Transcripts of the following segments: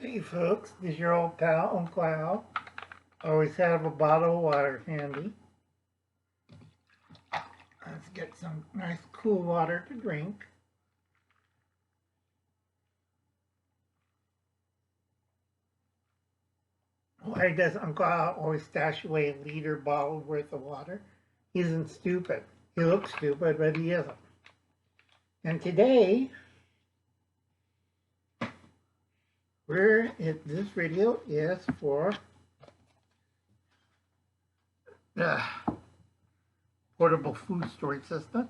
Hey folks, this is your old pal, Uncle Al. Always have a bottle of water handy. Let's get some nice cool water to drink. Why does Uncle Al always stash away a liter bottle worth of water? He isn't stupid. He looks stupid, but he isn't. And today, this video is for the portable food storage system,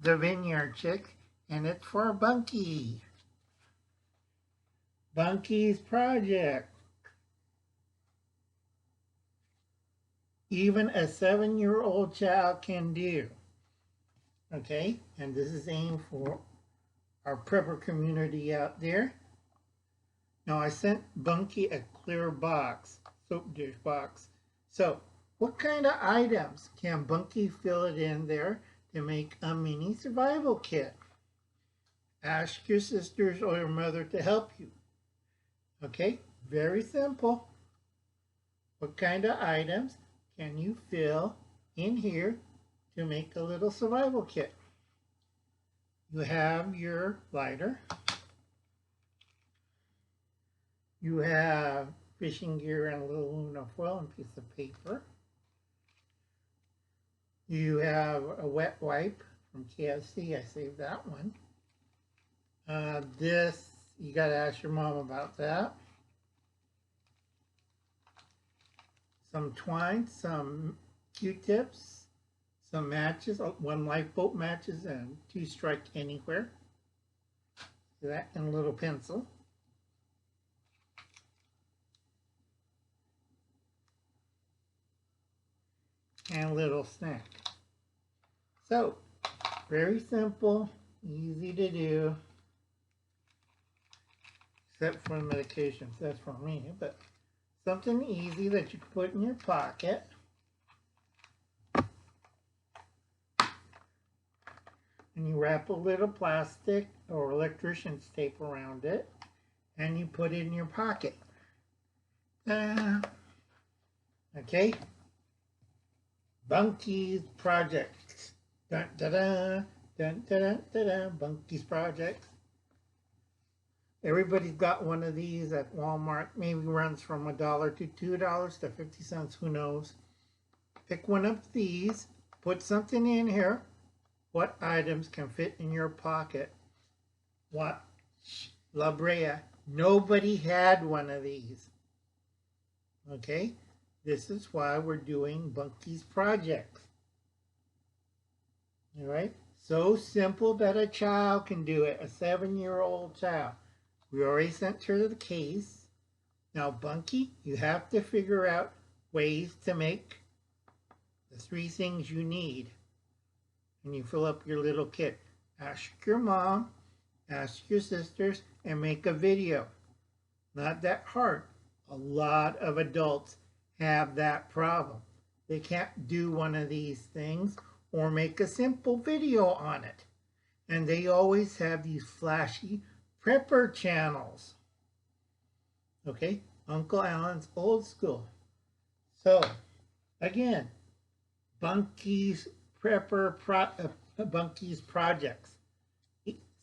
the Vineyard Chick, and it's for Bunkie. Bunkie's project. Even a 7-year-old child can do. Okay, and this is aimed for our prepper community out there. Now I sent Bunkie a clear box, soap dish box. So what kind of items can Bunkie fill it in there to make a mini survival kit? Ask your sisters or your mother to help you. Okay, very simple. What kind of items can you fill in here to make a little survival kit? You have your lighter. You have fishing gear and a little aluminum foil and a piece of paper. You have a wet wipe from KFC. I saved that one. This, you got to ask your mom about that. Some twine, some Q-tips, some matches, 1 lifeboat matches and 2 strike anywhere. That and a little pencil. And a little snack. So, very simple, easy to do. Except for the medications, that's for me, but something easy that you can put in your pocket. And you wrap a little plastic or electrician's tape around it, and you put it in your pocket. Okay? Bunkie's project. Dun da da, dun da da da da. Bunkie's project. Everybody's got one of these at Walmart. Maybe runs from $1 to $2 to 50 cents. Who knows? Pick one of these. Put something in here. What items can fit in your pocket? Watch BREA. Nobody had one of these. Okay? This is why we're doing Bunkie's projects. All right? So simple that a child can do it. A 7-year-old child. We already sent her the case. Now, Bunkie, you have to figure out ways to make the 3 things you need. And you fill up your little kit. Ask your mom, ask your sisters, and make a video. Not that hard. A lot of adults have that problem. They can't do one of these things or make a simple video on it. And they always have these flashy prepper channels. Okay, Uncle Alan's old school. So, again, Bunkie's Bunkie's projects.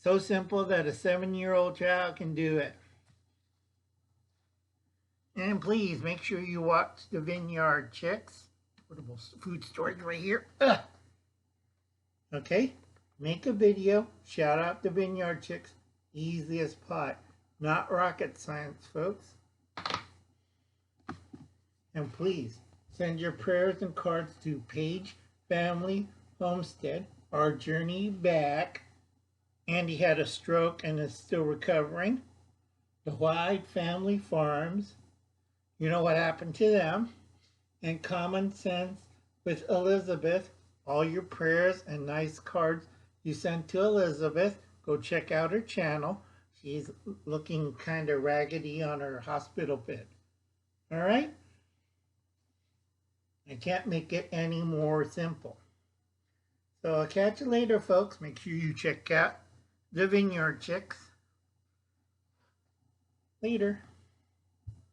So simple that a 7-year-old child can do it. And please make sure you watch the Vineyard Chicks. Portable food storage right here. Okay, make a video. Shout out the Vineyard Chicks. Easiest pot. Not rocket science, folks. And please send your prayers and cards to Page Family Homestead, our journey back. Andy had a stroke and is still recovering. The White Family Farms. You know what happened to them. And Common Sense with Elizabeth. All your prayers and nice cards you sent to Elizabeth. Go check out her channel. She's looking kind of raggedy on her hospital bed. All right? I can't make it any more simple. So I'll catch you later, folks. Make sure you check out the Vineyard Chicks. Later.